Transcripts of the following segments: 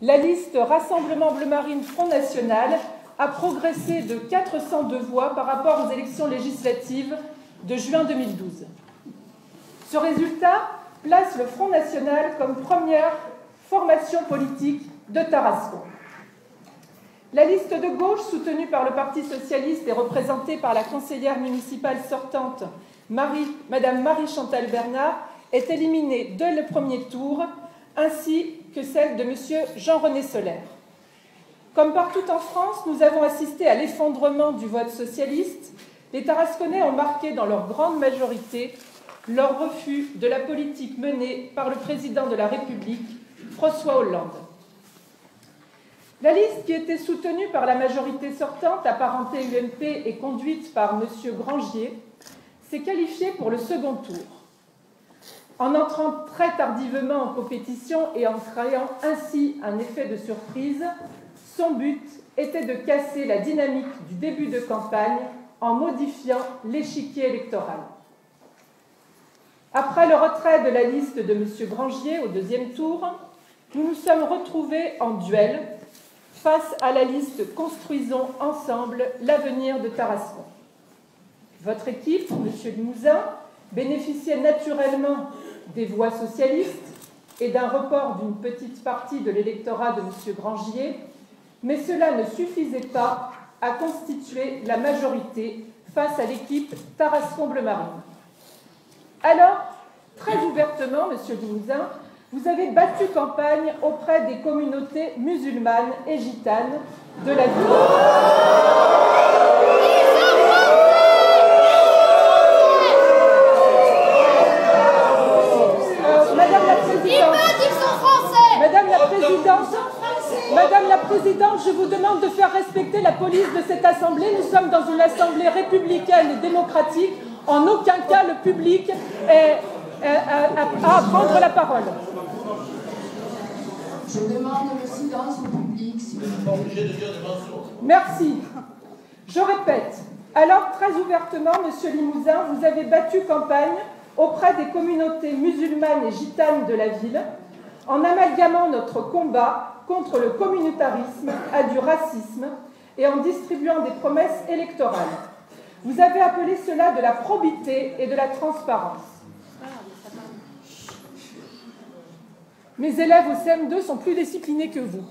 la liste Rassemblement Bleu Marine Front National a progressé de 402 voix par rapport aux élections législatives de juin 2012. Ce résultat place le Front National comme première formation politique de Tarascon. La liste de gauche, soutenue par le Parti socialiste et représentée par la conseillère municipale sortante, Madame Marie-Chantal Bernard, est éliminée dès le premier tour, ainsi que celle de Monsieur Jean-René Solaire. Comme partout en France, nous avons assisté à l'effondrement du vote socialiste. Les Tarasconnais ont marqué dans leur grande majorité leur refus de la politique menée par le président de la République, François Hollande. La liste qui était soutenue par la majorité sortante, apparentée UMP et conduite par M. Grangier, s'est qualifiée pour le second tour. En entrant très tardivement en compétition et en créant ainsi un effet de surprise, son but était de casser la dynamique du début de campagne en modifiant l'échiquier électoral. Après le retrait de la liste de M. Grangier au deuxième tour, nous nous sommes retrouvés en duel face à la liste « Construisons ensemble l'avenir de Tarascon ». Votre équipe, M. Limousin, bénéficiait naturellement des voix socialistes et d'un report d'une petite partie de l'électorat de M. Grangier, mais cela ne suffisait pas à constituer la majorité face à l'équipe Tarascon Bleu Marine. Alors, très ouvertement, M. Limousin, vous avez battu campagne auprès des communautés musulmanes et gitanes de la ville. Madame la Présidente, je vous demande de faire respecter la police de cette Assemblée. Nous sommes dans une Assemblée républicaine et démocratique. En aucun cas, le public a à prendre la parole. Je demande le silence au public. Si Merci. Je répète. Alors, très ouvertement, Monsieur Limousin, vous avez battu campagne auprès des communautés musulmanes et gitanes de la ville en amalgamant notre combat contre le communautarisme à du racisme et en distribuant des promesses électorales. Vous avez appelé cela de la probité et de la transparence. Mes élèves au CM2 sont plus disciplinés que vous.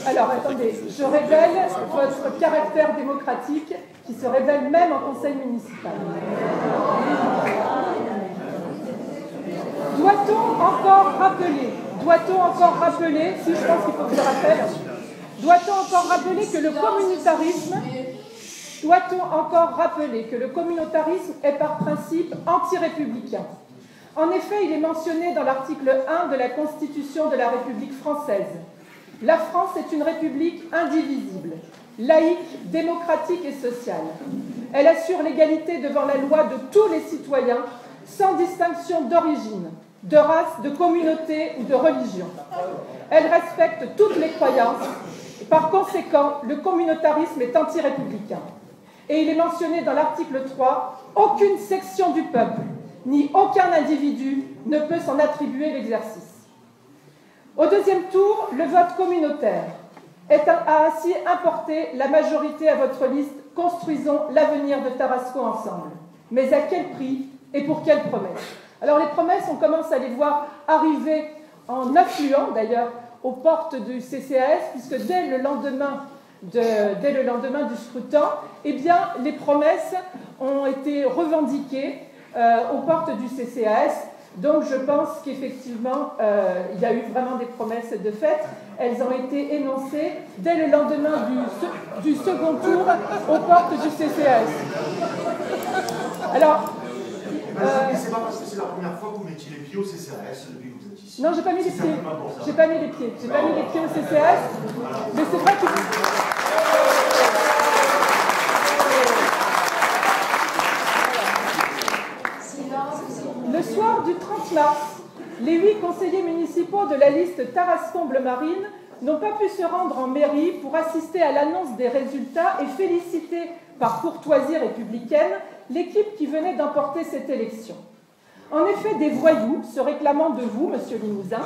Alors, attendez, je révèle votre caractère démocratique qui se révèle même en conseil municipal. Doit-on encore rappeler, si je pense qu'il faut que je rappelle, doit-on encore rappeler que le communautarisme est par principe anti-républicain? En effet, il est mentionné dans l'article 1 de la Constitution de la République française. La France est une république indivisible, laïque, démocratique et sociale. Elle assure l'égalité devant la loi de tous les citoyens, sans distinction d'origine, de race, de communauté ou de religion. Elle respecte toutes les croyances. Et par conséquent, le communautarisme est anti-républicain. Et il est mentionné dans l'article 3, aucune section du peuple, ni aucun individu ne peut s'en attribuer l'exercice. Au deuxième tour, le vote communautaire a ainsi importé la majorité à votre liste « Construisons l'avenir de Tarascon ensemble ». Mais à quel prix et pour quelles promesses? Alors les promesses, on commence à les voir arriver en affluant d'ailleurs aux portes du CCAS, puisque dès le lendemain du scrutin, eh bien, les promesses ont été revendiquées aux portes du CCAS. Donc je pense qu'effectivement, il y a eu vraiment des promesses de fait. Elles ont été énoncées dès le lendemain du second tour aux portes du CCAS. Alors, c'est pas parce que c'est la première fois que vous mettiez les pieds au CCAS depuis que vous êtes ici. Non, j'ai pas mis les pieds. J'ai pas mis les pieds. J'ai pas mis les pieds au CCAS. Mais c'est vrai que... Le soir du 30 mars, les 8 conseillers municipaux de la liste Tarascon Bleu Marine n'ont pas pu se rendre en mairie pour assister à l'annonce des résultats et féliciter par courtoisie républicaine l'équipe qui venait d'emporter cette élection. En effet, des voyous se réclamant de vous, monsieur Limousin.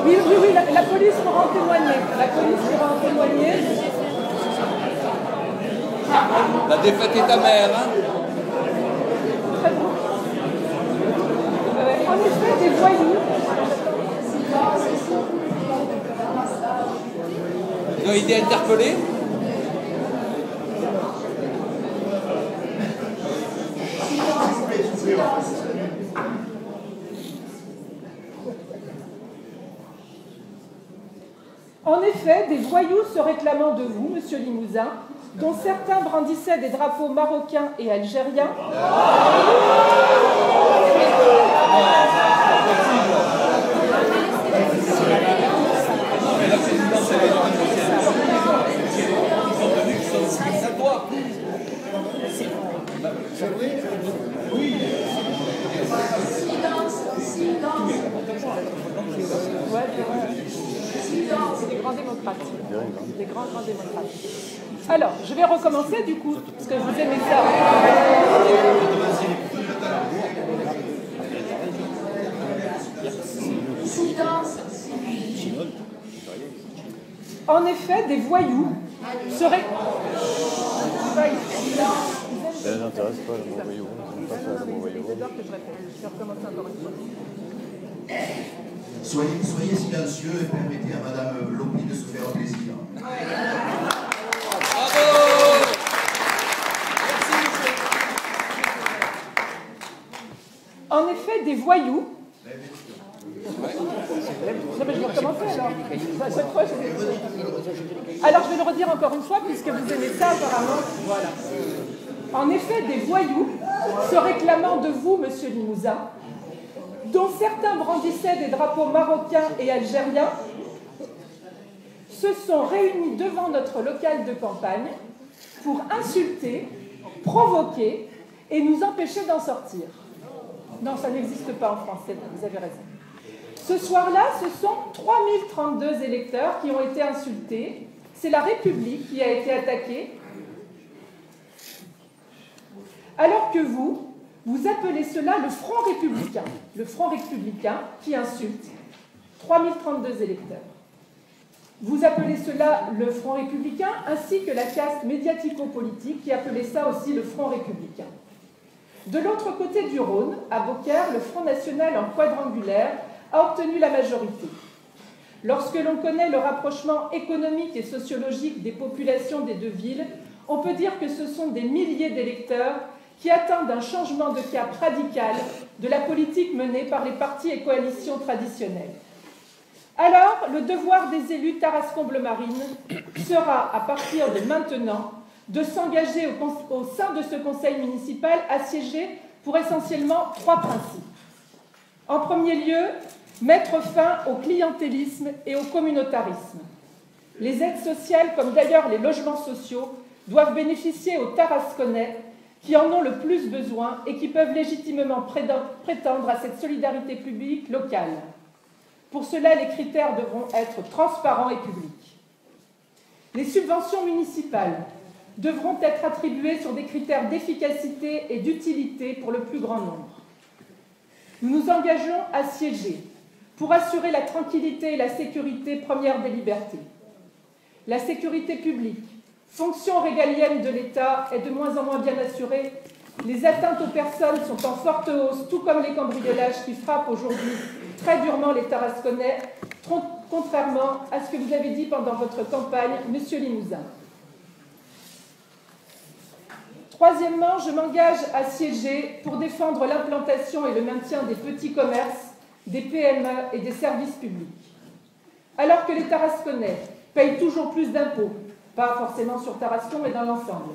Oui, la police pourra en témoigner. La police pourra en témoigner. La défaite est amère, hein? Très bon. En effet, des voyous. Ils ont été interpellés? En effet, des voyous se réclamant de vous, monsieur Limousin, dont certains brandissaient des drapeaux marocains et algériens. Des grands démocrates. Des grands démocrates. Alors, je vais recommencer du coup, parce que vous aimez ça. En effet, des voyous seraient... Ça les intéresse pas, le mot voyou. Ils n'ont pas fait le mot voyou. Je vais recommencer encore une fois. Soyez silencieux et permettez à Madame Lopi de se faire plaisir. En effet, des voyous. Je vais recommencer alors. À chaque fois, alors, je vais le redire encore une fois, puisque vous aimez ça apparemment. Voilà. En effet, des voyous se réclamant de vous, monsieur Limousin, dont certains brandissaient des drapeaux marocains et algériens, se sont réunis devant notre local de campagne pour insulter, provoquer et nous empêcher d'en sortir. Non, ça n'existe pas en français, vous avez raison. Ce soir-là, ce sont 3032 électeurs qui ont été insultés. C'est la République qui a été attaquée. Alors que vous appelez cela le Front républicain. Le Front républicain qui insulte 3032 électeurs. Vous appelez cela le Front républicain, ainsi que la caste médiatico-politique qui appelait ça aussi le Front républicain. De l'autre côté du Rhône, à Beaucaire, le Front national en quadrangulaire a obtenu la majorité. Lorsque l'on connaît le rapprochement économique et sociologique des populations des deux villes, on peut dire que ce sont des milliers d'électeurs qui attendent un changement de cap radical de la politique menée par les partis et coalitions traditionnelles. Alors, le devoir des élus Tarascon-Bleu-Marine sera, à partir de maintenant, de s'engager au sein de ce conseil municipal assiégé pour essentiellement 3 principes. En premier lieu, mettre fin au clientélisme et au communautarisme. Les aides sociales, comme d'ailleurs les logements sociaux, doivent bénéficier aux Tarasconnais qui en ont le plus besoin et qui peuvent légitimement prétendre à cette solidarité publique locale. Pour cela, les critères devront être transparents et publics. Les subventions municipales devront être attribuées sur des critères d'efficacité et d'utilité pour le plus grand nombre. Nous nous engageons à siéger pour assurer la tranquillité et la sécurité première des libertés. La sécurité publique, fonction régalienne de l'État, est de moins en moins bien assurée. Les atteintes aux personnes sont en forte hausse, tout comme les cambriolages qui frappent aujourd'hui très durement les Tarasconnais, contrairement à ce que vous avez dit pendant votre campagne, monsieur Limousin. Troisièmement, je m'engage à siéger pour défendre l'implantation et le maintien des petits commerces, des PME et des services publics. Alors que les Tarasconnais payent toujours plus d'impôts, pas forcément sur Tarascon, mais dans l'ensemble.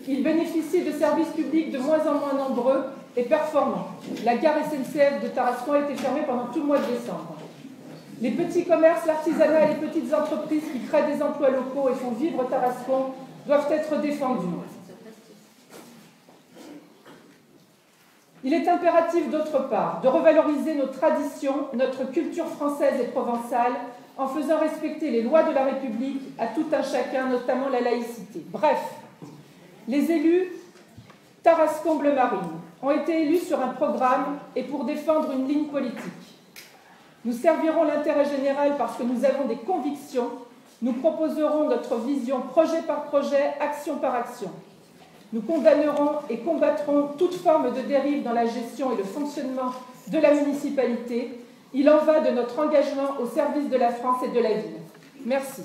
Ils bénéficient de services publics de moins en moins nombreux et performants. La gare SNCF de Tarascon a été fermée pendant tout le mois de décembre. Les petits commerces, l'artisanat et les petites entreprises qui créent des emplois locaux et font vivre Tarascon doivent être défendus. Il est impératif, d'autre part, de revaloriser nos traditions, notre culture française et provençale, en faisant respecter les lois de la République à tout un chacun, notamment la laïcité. Bref, les élus Tarascon-Bleu-Marine ont été élus sur un programme et pour défendre une ligne politique. Nous servirons l'intérêt général parce que nous avons des convictions. Nous proposerons notre vision projet par projet, action par action. Nous condamnerons et combattrons toute forme de dérive dans la gestion et le fonctionnement de la municipalité. Il en va de notre engagement au service de la France et de la ville. Merci.